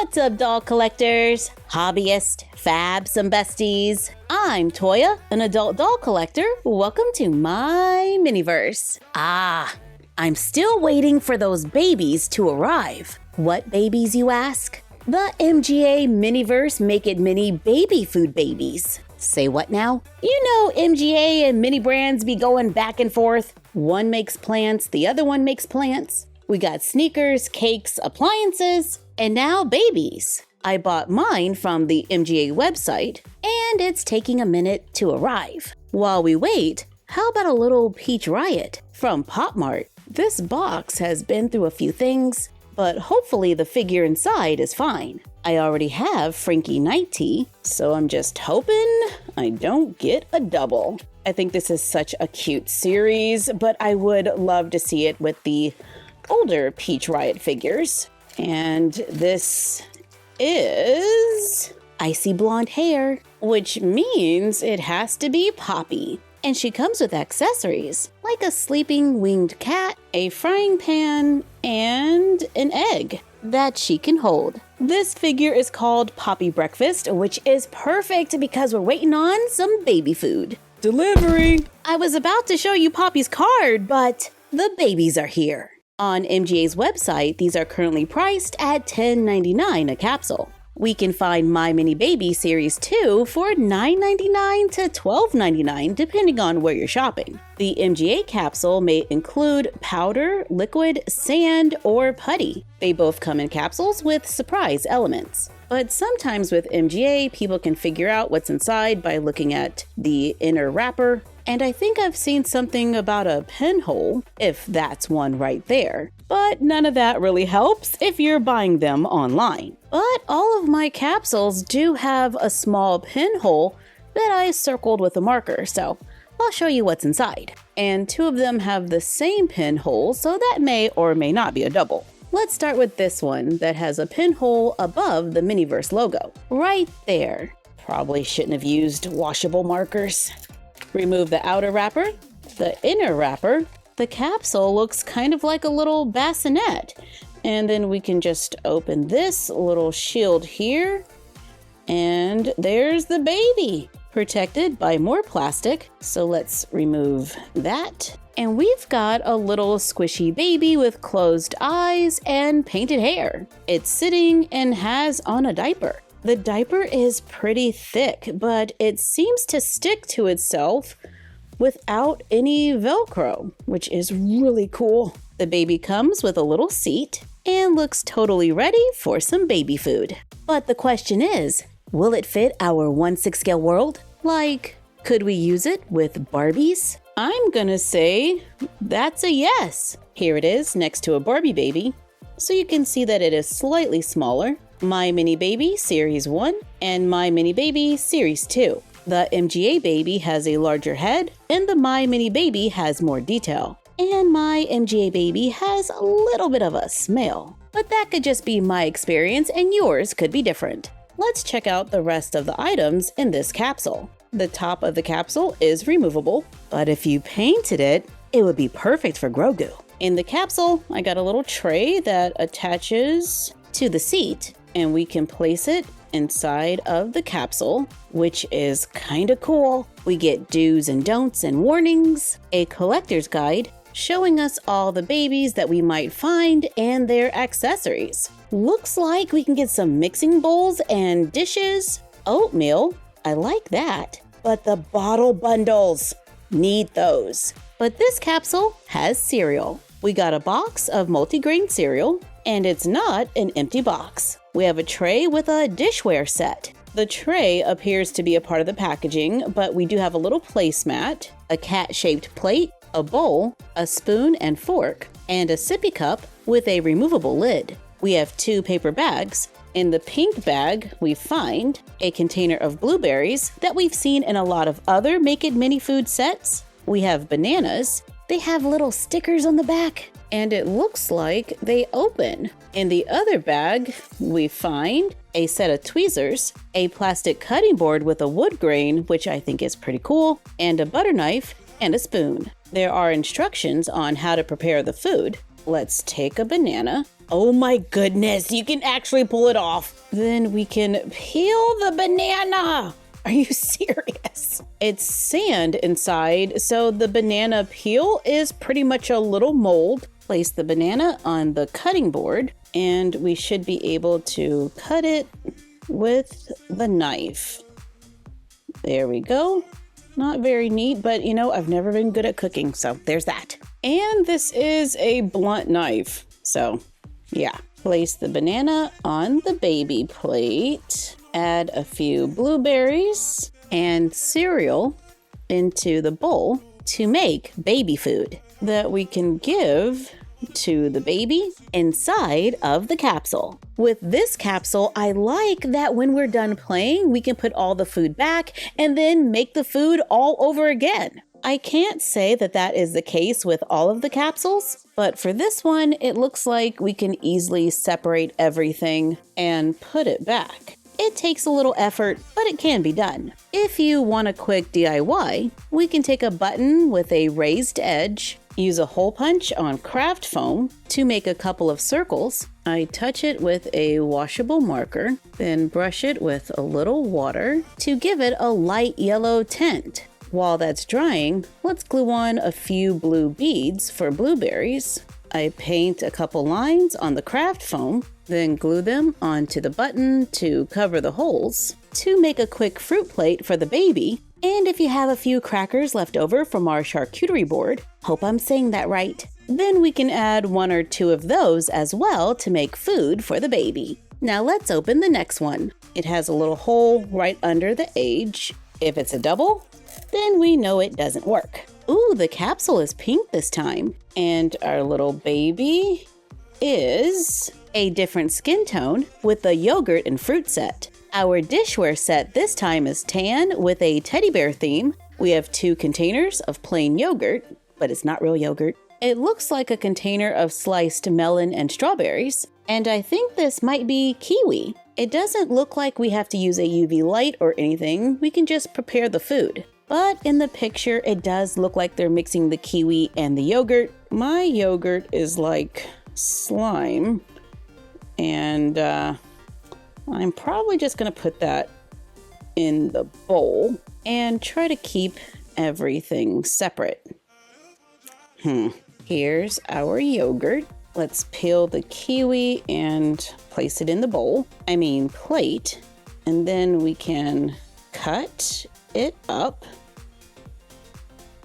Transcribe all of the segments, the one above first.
What's up, doll collectors, hobbyists, fabs, and besties? I'm Toya, an adult doll collector. Welcome to my miniverse. I'm still waiting for those babies to arrive. What babies, you ask? The MGA Miniverse Make It Mini baby food babies. Say what now? You know MGA and mini brands be going back and forth. One makes plants, the other one makes plants. We got sneakers, cakes, appliances, and now babies. I bought mine from the MGA website, and it's taking a minute to arrive. While we wait, how about a little peach riot from Pop Mart? This box has been through a few things, but hopefully the figure inside is fine. I already have Frankie Night Tea, so I'm just hoping I don't get a double. I think this is such a cute series, but I would love to see it with the older Peach Riot figures. And this is icy blonde hair, which means it has to be Poppy. And she comes with accessories like a sleeping winged cat, a frying pan, and an egg that she can hold. This figure is called Poppy Breakfast, which is perfect because we're waiting on some baby food. Delivery! I was about to show you Poppy's card, but the babies are here. On MGA's website, these are currently priced at $10.99 a capsule. We can find My Mini Baby Series 2 for $9.99 to $12.99 depending on where you're shopping. The MGA capsule may include powder, liquid, sand, or putty. They both come in capsules with surprise elements. But sometimes with MGA, people can figure out what's inside by looking at the inner wrapper. And I think I've seen something about a pinhole, if that's one right there. But none of that really helps if you're buying them online. But all of my capsules do have a small pinhole that I circled with a marker, so I'll show you what's inside. And two of them have the same pinhole, so that may or may not be a double. Let's start with this one that has a pinhole above the Miniverse logo. Right there. Probably shouldn't have used washable markers. Remove the outer wrapper, the inner wrapper. The capsule looks kind of like a little bassinet. And then we can just open this little shield here. And there's the baby, protected by more plastic. So let's remove that. And we've got a little squishy baby with closed eyes and painted hair. It's sitting and has on a diaper. The diaper is pretty thick, but it seems to stick to itself without any Velcro, which is really cool. The baby comes with a little seat and looks totally ready for some baby food. But the question is, will it fit our 1/6 scale world? Like, could we use it with Barbies? I'm gonna say that's a yes. Here it is next to a Barbie baby, so you can see that it is slightly smaller. My Mini Baby Series 1 and My Mini Baby Series 2. The MGA baby has a larger head, and the My Mini Baby has more detail. And my MGA baby has a little bit of a smell. But that could just be my experience, and yours could be different. Let's check out the rest of the items in this capsule. The top of the capsule is removable, but if you painted it, it would be perfect for Grogu. In the capsule, I got a little tray that attaches to the seat, and we can place it inside of the capsule, which is kind of cool. We get do's and don'ts and warnings, a collector's guide showing us all the babies that we might find and their accessories. Looks like we can get some mixing bowls and dishes, oatmeal, I like that, but the bottle bundles, need those. But this capsule has cereal. We got a box of multigrain cereal, and it's not an empty box. We have a tray with a dishware set. The tray appears to be a part of the packaging, but we do have a little placemat, a cat-shaped plate, a bowl, a spoon and fork, and a sippy cup with a removable lid. We have 2 paper bags. In the pink bag, we find a container of blueberries that we've seen in a lot of other Make It Mini food sets. We have bananas. They have little stickers on the back, and it looks like they open. In the other bag, we find a set of tweezers, a plastic cutting board with a wood grain, which I think is pretty cool, and a butter knife and a spoon. There are instructions on how to prepare the food. Let's take a banana. Oh my goodness, you can actually pull it off. Then we can peel the banana. Are you serious? It's sand inside, so the banana peel is pretty much a little mold. Place the banana on the cutting board, and we should be able to cut it with the knife. There we go. Not very neat, but you know, I've never been good at cooking, so there's that. And this is a blunt knife, so yeah. Place the banana on the baby plate. Add a few blueberries and cereal into the bowl to make baby food that we can give to the baby inside of the capsule. With this capsule, I like that when we're done playing, we can put all the food back and then make the food all over again. I can't say that that is the case with all of the capsules, but for this one, it looks like we can easily separate everything and put it back. It takes a little effort, but it can be done. If you want a quick DIY, we can take a button with a raised edge, use a hole punch on craft foam to make a couple of circles. I touch it with a washable marker, then brush it with a little water to give it a light yellow tint. While that's drying, let's glue on a few blue beads for blueberries. I paint a couple lines on the craft foam, then glue them onto the button to cover the holes to make a quick fruit plate for the baby. And if you have a few crackers left over from our charcuterie board, hope I'm saying that right, then we can add 1 or 2 of those as well to make food for the baby. Now let's open the next one. It has a little hole right under the edge. If it's a double, then we know it doesn't work. Ooh, the capsule is pink this time. And our little baby is a different skin tone with a yogurt and fruit set. Our dishware set this time is tan with a teddy bear theme. We have 2 containers of plain yogurt, but it's not real yogurt. It looks like a container of sliced melon and strawberries. And I think this might be kiwi. It doesn't look like we have to use a UV light or anything. We can just prepare the food. But in the picture, it does look like they're mixing the kiwi and the yogurt. My yogurt is like slime. And I'm probably just going to put that in the bowl and try to keep everything separate. Here's our yogurt. Let's peel the kiwi and place it in the bowl. Plate. And then we can cut it up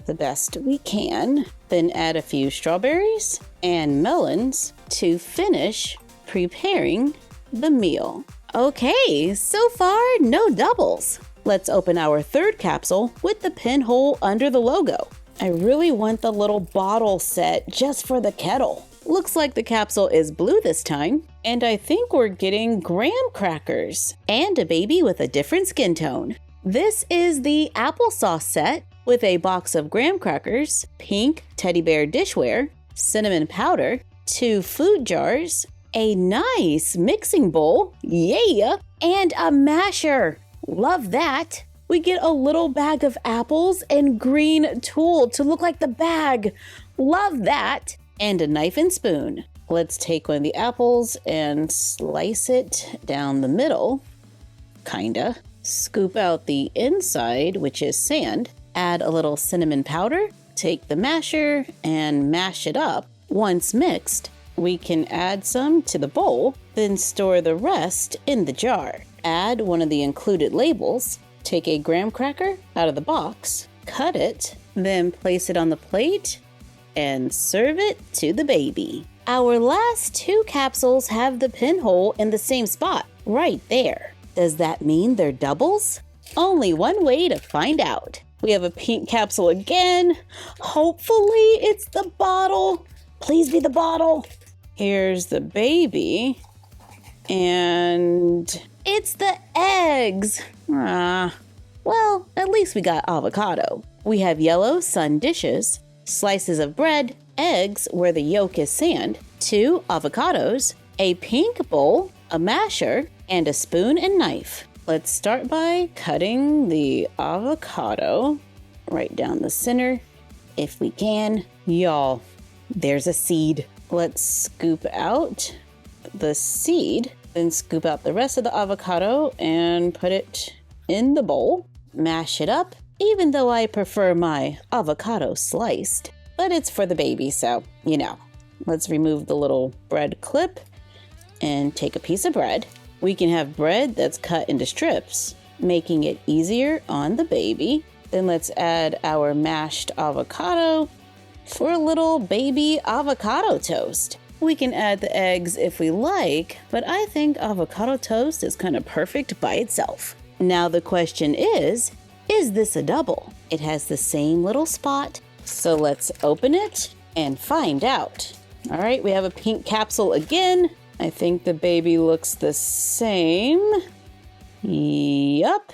the best we can. Then add a few strawberries and melons to finish preparing the meal. Okay, so far no doubles. Let's open our third capsule with the pinhole under the logo. I really want the little bottle set just for the kettle. Looks like the capsule is blue this time, and I think we're getting graham crackers and a baby with a different skin tone. This is the applesauce set with a box of graham crackers, pink teddy bear dishware, cinnamon powder, 2 food jars, a nice mixing bowl, yeah, and a masher. Love that. We get a little bag of apples and green tulle to look like the bag. Love that. And a knife and spoon. Let's take one of the apples and slice it down the middle, kinda. Scoop out the inside, which is sand. Add a little cinnamon powder. Take the masher and mash it up. Once mixed, we can add some to the bowl, then store the rest in the jar. Add one of the included labels. Take a graham cracker out of the box, cut it, then place it on the plate and serve it to the baby. Our last 2 capsules have the pinhole in the same spot, right there. Does that mean they're doubles? Only one way to find out. We have a pink capsule again. Hopefully it's the bottle. Please be the bottle. Here's the baby. And it's the eggs. Well, at least we got avocado. We have yellow sun dishes, slices of bread, eggs where the yolk is sand, 2 avocados, a pink bowl, a masher, and a spoon and knife. Let's start by cutting the avocado right down the center, if we can. Y'all, there's a seed. Let's scoop out the seed, then scoop out the rest of the avocado and put it in the bowl. Mash it up, even though I prefer my avocado sliced, but it's for the baby, so you know. Let's remove the little bread clip and take a piece of bread. We can have bread that's cut into strips, making it easier on the baby. Then let's add our mashed avocado for a little baby avocado toast. We can add the eggs if we like, but I think avocado toast is kind of perfect by itself. Now the question is this a double? It has the same little spot, so let's open it and find out. All right, we have a pink capsule again. I think the baby looks the same. Yup.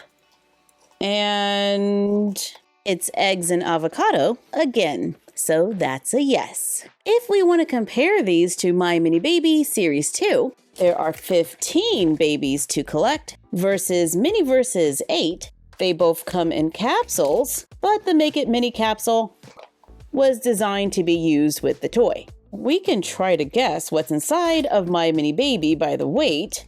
And it's eggs and avocado again. So that's a yes. If we want to compare these to My Mini Baby Series 2, there are 15 babies to collect versus Miniverse's 8. They both come in capsules, but the Make It Mini capsule was designed to be used with the toy. We can try to guess what's inside of My Mini Baby by the weight.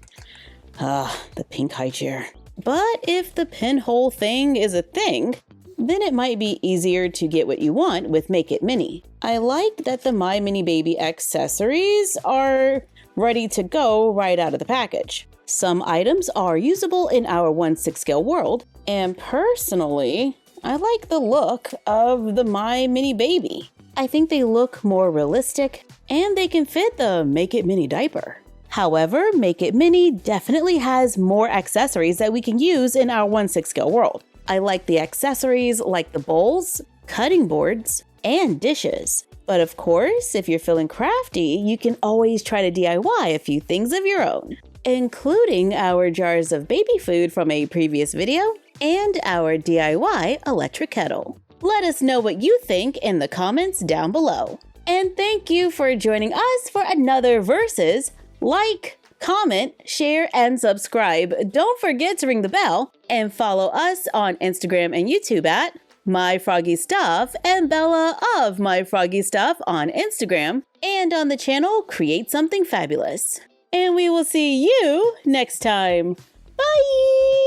The pink high chair. But if the pinhole thing is a thing, then it might be easier to get what you want with Make It Mini. I like that the My Mini Baby accessories are ready to go right out of the package. Some items are usable in our 1/6 scale world, and personally, I like the look of the My Mini Baby. I think they look more realistic, and they can fit the Make It Mini diaper. However, Make It Mini definitely has more accessories that we can use in our 1/6 scale world. I like the accessories like the bowls, cutting boards, and dishes. But of course, if you're feeling crafty, you can always try to DIY a few things of your own, including our jars of baby food from a previous video and our DIY electric kettle. Let us know what you think in the comments down below. And thank you for joining us for another Versus. Like, comment, share, and subscribe. Don't forget to ring the bell and follow us on Instagram and YouTube at MyFroggyStuff and Bella of MyFroggyStuff on Instagram, and on the channel Create Something Fabulous. And we will see you next time. Bye!